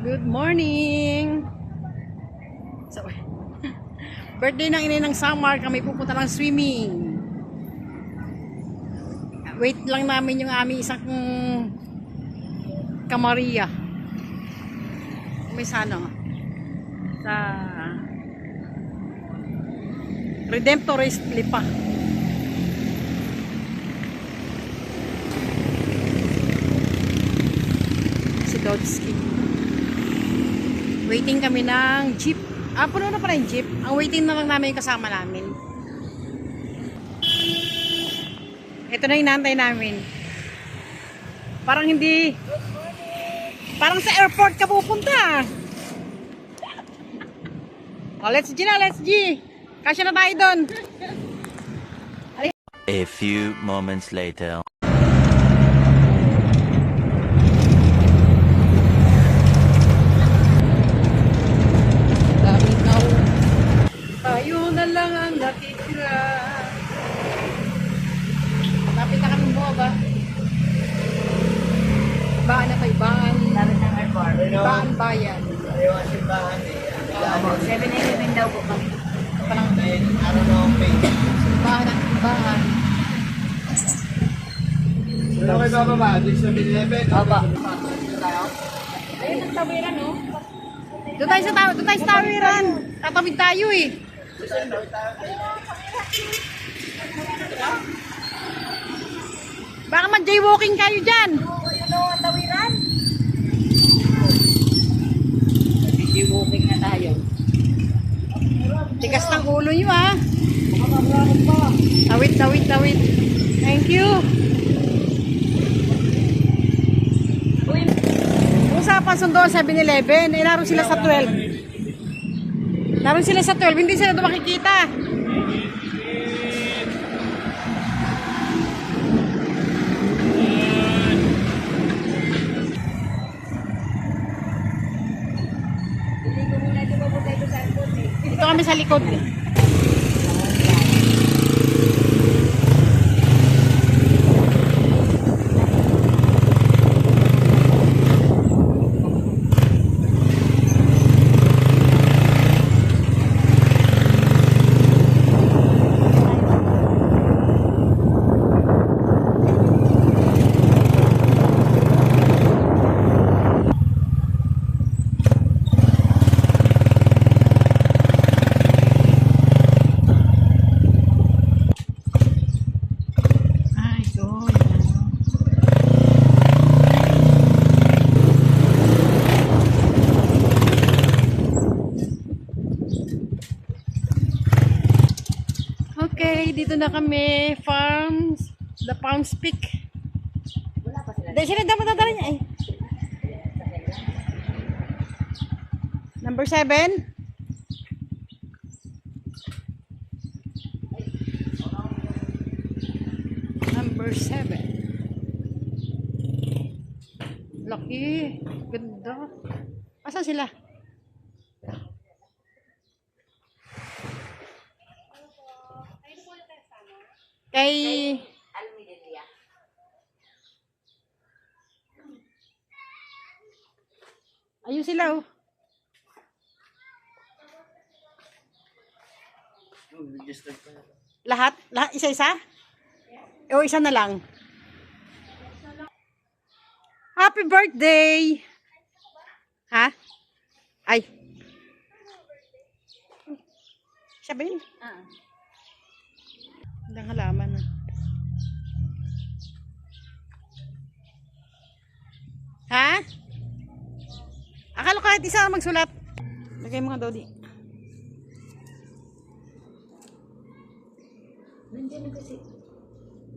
Good morning! So, birthday ng inay ng Samar, kami pupunta ng swimming. Wait lang namin yung aming isang Kamaria. May sa Redemptorist Lipa. Si Dodski. Waiting kami ng jeep. Puno na pala yung jeep. Ang waiting na lang namin yung kasama namin. Ito na yung inaantay namin. Parang hindi... Parang sa airport ka pupunta. Oh, let's G na, let's G. Kasya na tayo doon. A few moments later. Tayo na lang ang nakikira. Lapit na kami mo ba? Baan na kayo, baan. Lapit ng airport. Baan bayan. Ayaw ang simbahan eh. 7-Eleven daw po kami. Parang Ano na ang pay? baan at baan. Sino kayo bababa? Dito sa 7-Eleven? Opo. Ayun ang tawiran, no? Doon tayo sa tawiran. Tatawid tayo eh. Baka mag-jaywalking kayo dyan. Ano ang tawiran? Walking na tayo. Tigas ng ulo nyo ah. Tawid. Thank you. Usapan sundoan sa 7-Eleven. Naroon sila sa 12. Naroon sila sa 12. Hindi sila doon makikita. Dito kami sa likod. Okay, dito na kami. The Farms Peak. Dahil sila dapat nadala niya eh. Number 7. Number 7. Laki. Ganda. Asan sila? Kay Almidelia. ayun sila oh. Lahat? Isa-isa? O isa na lang? Happy birthday! Ha? Ay. Siya ba yun? Ang halaman ah. Ha? Akala ko kahit isa ang magsulat. Lagay mo nga Dodi. Nandiyan na kasi.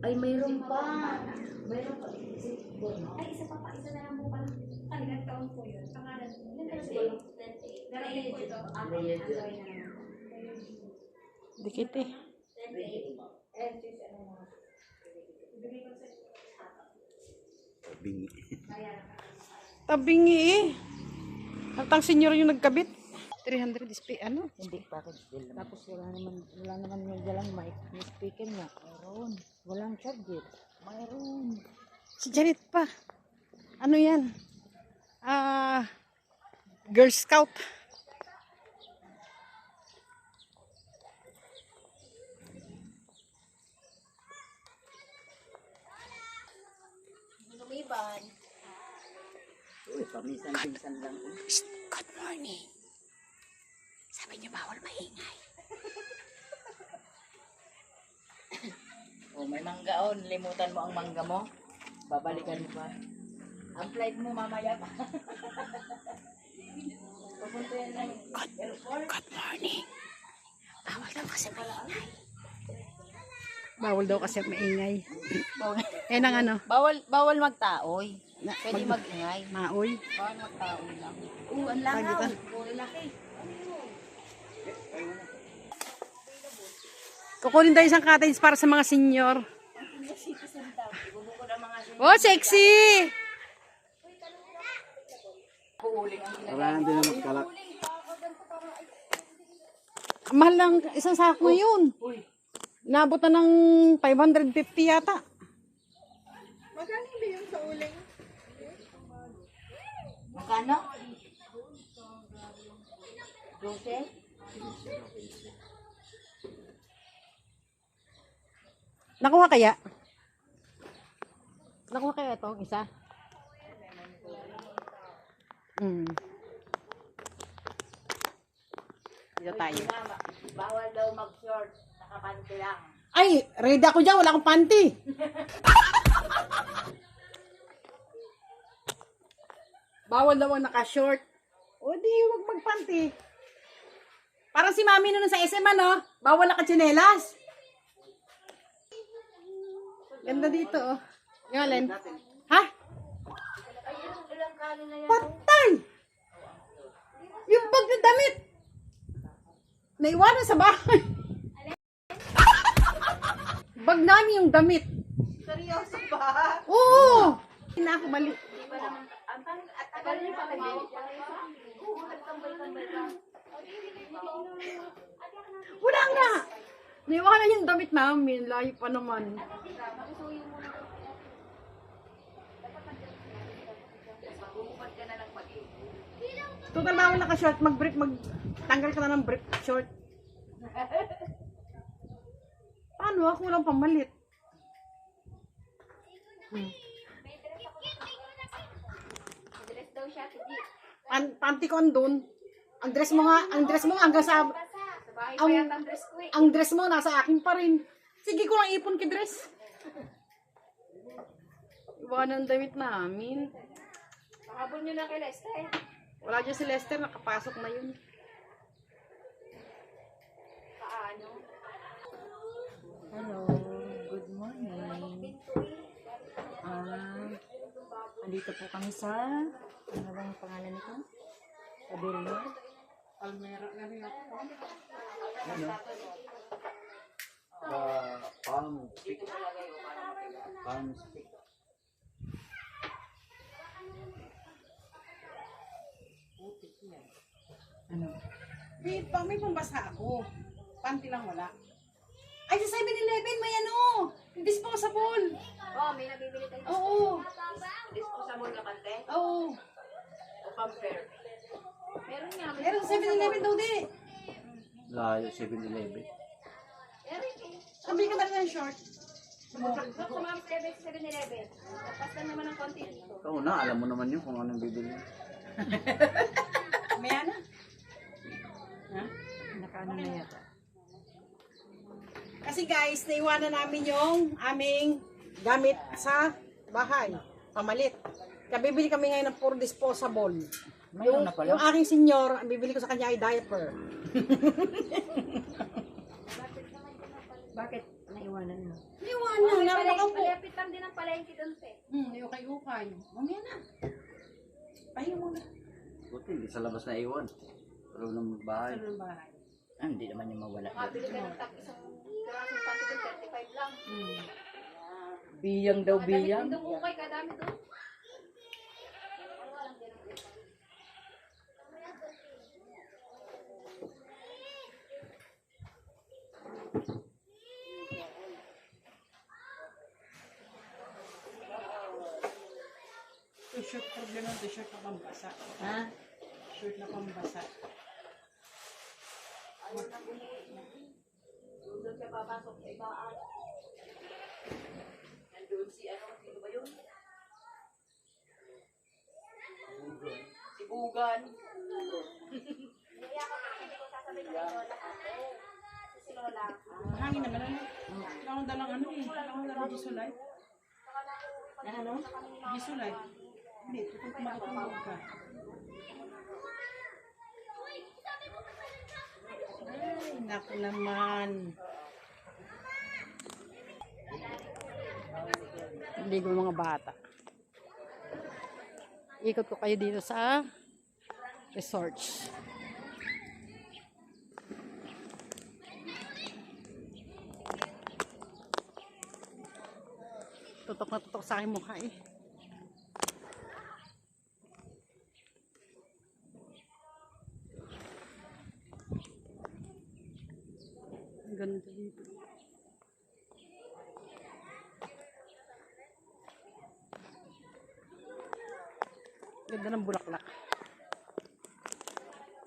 Ay, mayroon pa. Mayroon pa. Ay, isa pa. Isa na lang po pala. Ilang taon po yun? Pangalan. Ilang taon po yun? Darating po ito. Dikit eh. Tabingi eh. Altang senior yung nagkabit. 300 ano? Hindi package deal. Tapos wala naman yung dalang mic. Yung speaker niya. Mayroon. Walang charger. Mayroon. Si Janet pa. Ano yan? Girl Scout. Lumiban. Uy, pamisan-pinsan lang. Good morning. Sabi niyo bawal maingay. Oh, may mangga on. Limutan mo ang mangga mo. Babalikan mo pa. Ang flight mo mamaya pa. Pupunta yan lang. Good morning. Bawal daw kasi maingay. Bawal daw kasi maingay. Eh nang ano? Bawal magtaoy. Pwede mag-ingay. Maoy. Bawal magtaoy lang. Ang langaw. Lalaki. Kukunin tayo isang cottage para sa mga senior. Oh, sexy! Mahal lang isang sako yun. Nabot na ng 550 yata. Magkano? 12? Nakuha kaya? Nakuha kaya itong isa? Dito tayo. Bawal daw mag-short. Nakapanty lang. Ay, ready ako dyan. Wala akong panty. Bawal daw ang naka-short. O di, huwag magpanty. Parang si mami nun sa SM, ano? Bawal naka-tsinelas. Ganda dito, oh. Yung alin? Ha? Patay! Yung bag na damit! Naiwanan sa bahay. Bag namin yung damit. Seryoso ba? Oo! Hindi na ako balik. At tagal niyo pa Wala nga! Naiwanan yung damit namin. Layo pa naman. Total bawal naka-short. Tanggal ka na ng brief short. Paano? Ako walang pamalit. Dress daw siya, sige. Panty ko andun. Ang dress mo hanggang sa... Sa bahay pa Ang, yata ang dress ko eh. ang dress mo nasa akin pa rin. Sige ko lang ipon ki dress. Iwanan ang damit namin. Pahabol nyo na kay Lester. Wala dyan si Lester, nakapasok na yun. Paano? Hello, good morning. Andito po kami sa, ano bang pangalan nito? Pabilo? Almera na rin ako. Palm stick. Palm stick. Ano? May pambasa ako. Panty lang wala. Ay, sa 7-Eleven may ano, disposable. Oh, may nabibili tayo. Oo. Disposable na pante? Oo. O pamper? Meron nga. Meron sa 7-Eleven daw di. Layo 7-Eleven. Meron eh. Sabi ka talaga ng short. Look sa mga 7-Eleven. Tapos lang naman ng konti dito. Ikaw na, alam mo naman yun kung anong bibili. May ano? Ha? Nakaano na yata? Kasi guys, naiwanan namin yung aming gamit sa bahay. Pamalit. Kaya bibili kami ngayon ng puro disposable. Mayroon na pala. Yung aking senior, ang bibili ko sa kanya ay diaper. Bakit naiwanan mo? Naiwanan, naroon ako po. Malapit lang din ang palengke doon, te. Ukay-ukay. Mamaya na. Pahinga muna. Buti, hindi sa labas na iwan. Pero ng bahay. Ano ng bahay? Hindi naman yung mawala. Makabili ka ng isang pirasong panty doon, 35 lang. Biyang daw Kadamit biyang. din doon ukay, kadami doon. T-shirt, problema ng t-shirt na pambasa. Ha? Shirt na pambasa. Doon ka papasok sa ibaan. Nandun si ano, sino ba yun? Si Bugan. Hangin naman ano. Kailangan dalang ano eh. Kailangan dalang gisulay. Na ano? Gisulay. Hindi, kung matutulog ka. Ay, naku naman. Ligo mga bata. Ikot ko kayo dito sa resorts. Tutok na tutok sa aking mukha eh. Ang ganda dito. Ganda ng bulaklak.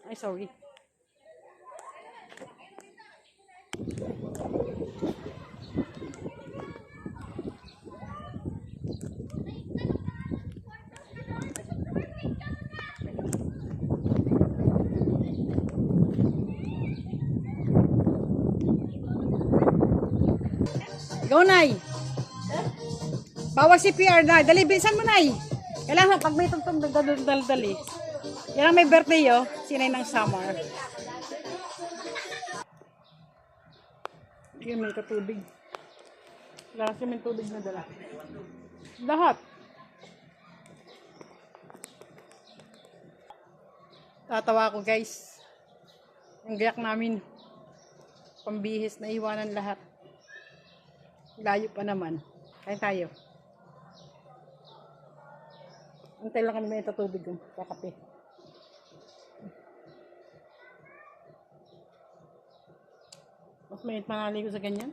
Ay, sorry. Go, Nay! Bawal si PR na. Dali, bilisan mo, Nay! Kailangan pag may tugtog dali. Yan ang may birthday, oh. Sinay ng summer. Yan, may katubig. Wala kasi may tubig na dala. Lahat. Tatawa ako, guys. Yung gayak namin. Pambihis na iwanan lahat. Layo pa naman. Kaya tayo. Antay lang kami may tatubig yung kakape. Mas mainit manali ko sa ganyan.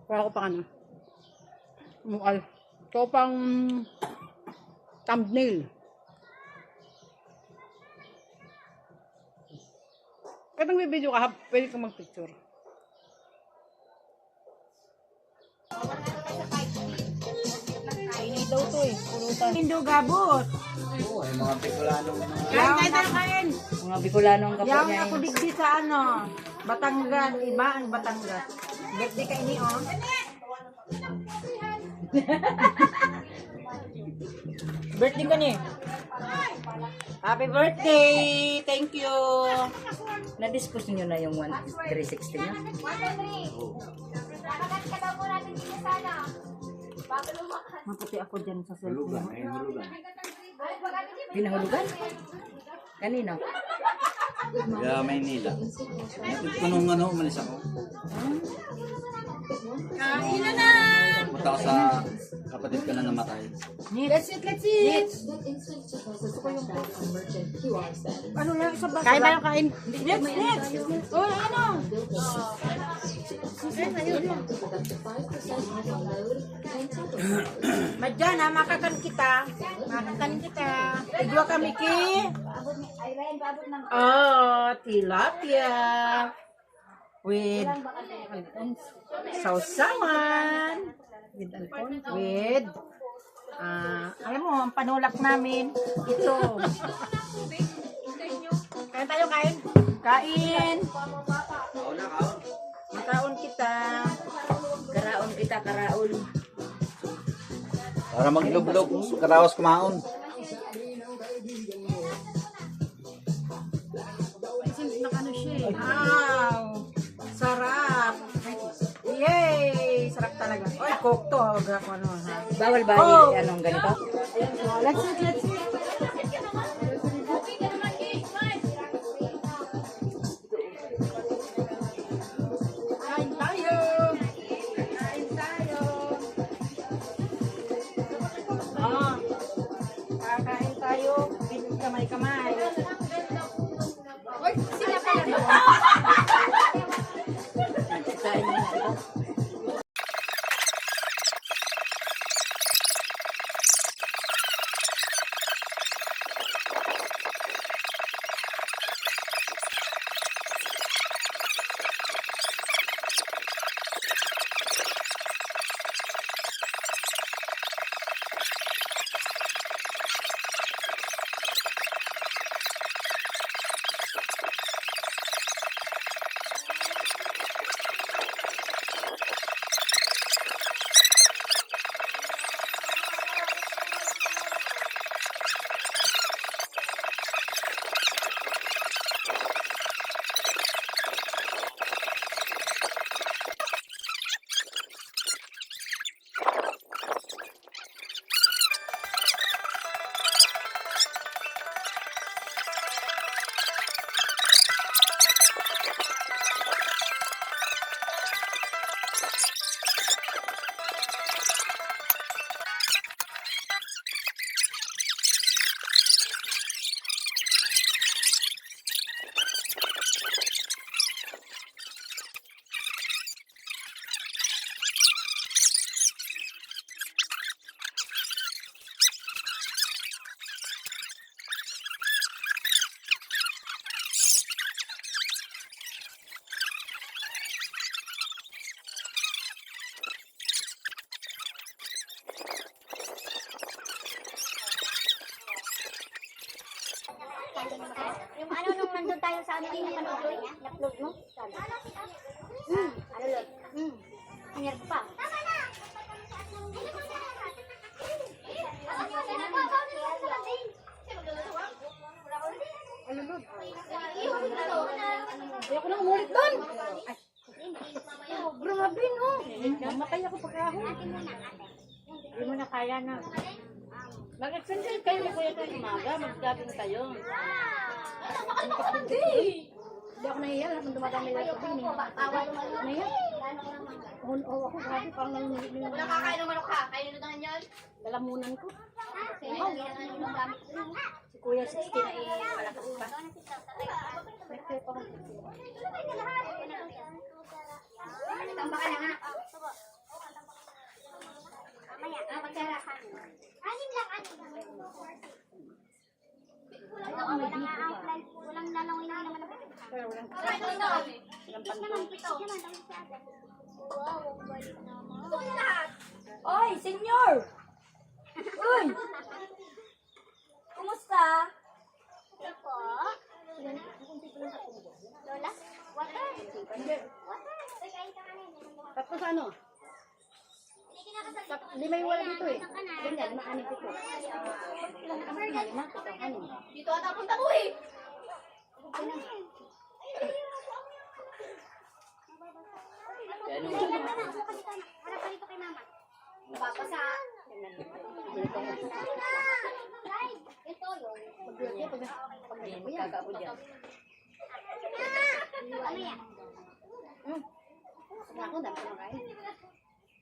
Para ko pa ano. Mukal. Ito pang thumbnail. Kapag may video ka, pwede kang mag-picture. Ini daw to eh, pulutan. Indo gabot. Oo, yung mga Bicolanong Kain. Mga Bicolanong kapwa Yang niya. ako digdi sa ano, Batangas, iba ang Batangas. Birthday ka ini oh. Birthday ka ni. Happy birthday! Thank you! Na-dispose niyo na yung 360 niya? Maputi ako dyan sa hulugan. cellphone. Ay, hulugan. Pinahulugan? Kanino? Kaya Maynila. Kung nung ano, umalis ako. Kain na na! Punta ako sa kapatid ko na namatay. Let's eat! Ano lang isa ba? Kain tayo, kain. Let's! Oh, ano? Madyan ha, makakan kita. Igwa kami ki. Oh, tilapia. With sausawan. With alam mo, ang panulak namin, ito. Kain tayo, kain. Kain. Makaon kita. Karaon kita, karaon. Para maglublog, karawas kumaon. Nakano siya eh. Wow! Sarap! Yay! Sarap talaga. Oy, coke to. Grab ano ha. Bawal ba Oh. anong ganito? Let's eat. Kain tayo! Kakain tayo. Kamay-kamay. Oy, sila pala. Saan yung napanood niya? Na-upload mo? Saan? Ano Lord? Hinirap pa. Tama na! Ano, Lord? Ayoko na umulit doon. Grabe, no? Mamatay ako pagkahon. Hindi mo na kaya na. Mag-exercise kayo ni Kuya Tony umaga, mag-jogging kayo. Hindi ako nahiya. Lahat ng dumadami lang ito. Nahiya. Oo, ako grabe. Parang nangyayari na Wala kakain ng manok ha? Kain nyo na yan? lalamunan ko. Si Kuya 60 na malakas pa. Tamba ka na nga. Mamaya, magsarahan. Anim lang. Walang lalawin na naman ang pagkakita. Pero walang Wow, ang balik naman. Oy, senyor! Uy! Kumusta? Po? Lola? Water? Water? Kain ka kanina. tapos ano? Lima yung wala dito eh. Ganyan, lima-anim dito. Ilan na kami? Lima? Ano? Dito ata punta ko eh. Harap ka dito kay mama. Napapasa. Ito yun. Kakaabot yan. Ano yan? Ako, dami ko makain.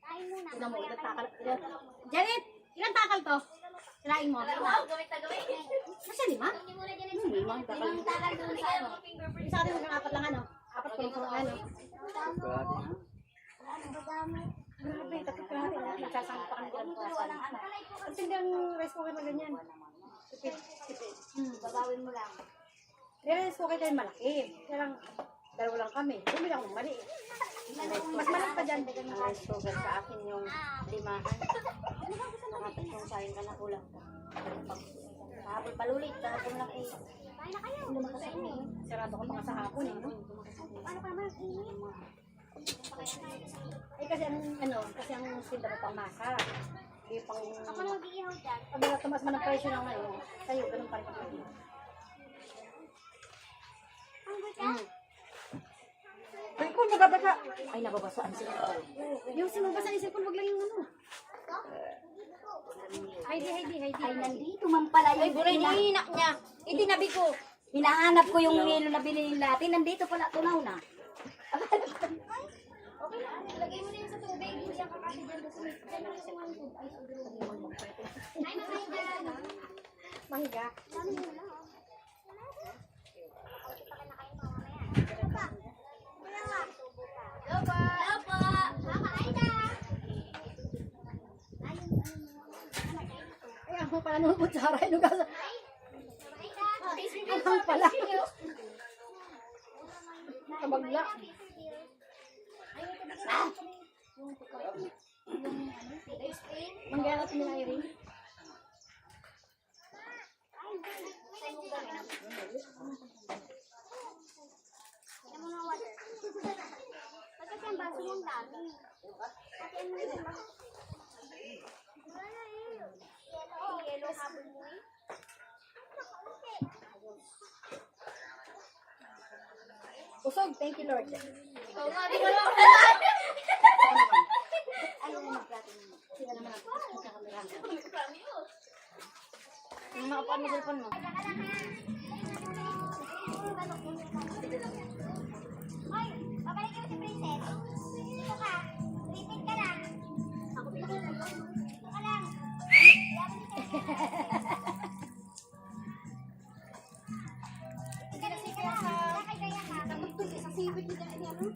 Kain muna. Tignan mo, ilang takal. Janet, ilang takal to? Kirain mo. Gawin na gawin. Kasi lima? Lima yung takal. Yung takal doon sa ano. Yung sa atin hanggang apat lang ano? Apat ko lang sa ano? Grabe, takot ka natin. Nagsasangka pa kami ilang kawasan. Kasi hindi ang rice cooker na ganyan. Tipid. Babawin mo lang. Rice cooker tayo malaki. Kaya lang, dalawa lang kami. Bumili ako ng mali. Mas malaki pa dyan. Rice cooker sa akin yung limahan. Nakatatlong sayin ka na kulang ka. Habol palulit, tapos lang eh. Kain na kayo. Sarado ko mga sa hapon eh. No? Paano ka naman? Eh kasi ang ano, kasi ang sinda mo pang masa. Yung pang... Ako na mag-iihaw dyan. Pag tumas man ang presyo ng ano, sa'yo, ganun pa rin ang presyo. Hungry ka? Ay, kung nababasa. Ay, nababasaan sila. Yung sinubasa yung cellphone, wag lang yung ano. Heidi. Ay, nandito man pala yung Hinihinak niya. Itinabi ko. Hinahanap ko yung hilo na binili natin. Nandito pala, tunaw na. Okay lang. Lagay mo na yun sa tubig. Hindi siya kakasya dyan. Kasi may dyan na kasi mga tubig. Ay, nakain ka na. Mahiga. Dami mo lang. Hello pa. Hello po. Kakain na. Ay, ako pala nung kutsara, inugasan. Ang pala. Kamagla. Manggala ito nila Irene. Ano mo water? Kasi ang baso mong dami. Kasi ano yung baso? Wala na eh. Yellow habol mo eh. Usog, thank you Lord. Ikaw nga, di ko lang. Ayaw na mag-platin mo. Sila naman ang magkakamerahan. Yung nakapaan mo cellphone mo. Hoy, babalik mo si Princess. Dito ka. Repeat ka lang. Ako dito ka lang. Repeat ka lang. Kaya ka. Sa sipit nila ini ano?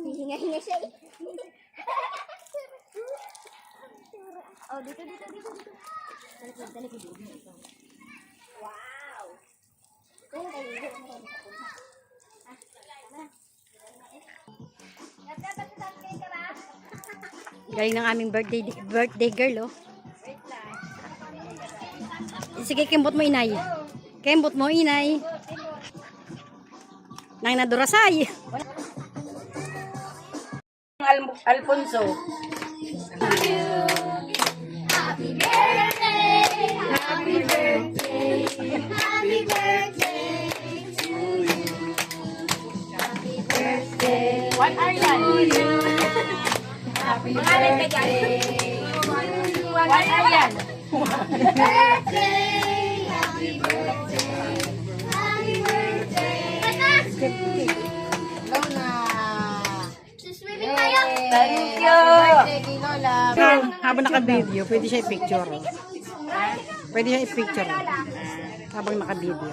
Hinga-hinga siya eh. Oh, dito. Dali ko. Wow. Galing ng aming birthday girl, oh. Sige, kembot mo, inay. Kembot mo, inay. Nang nadurasay. Alfonso. What are yan? Pangalan ka dyan. What are yan? Thank you. Habang naka-video, pwede siya i-picture. Oh. Pwede siya i-picture. Oh. Habang naka-video.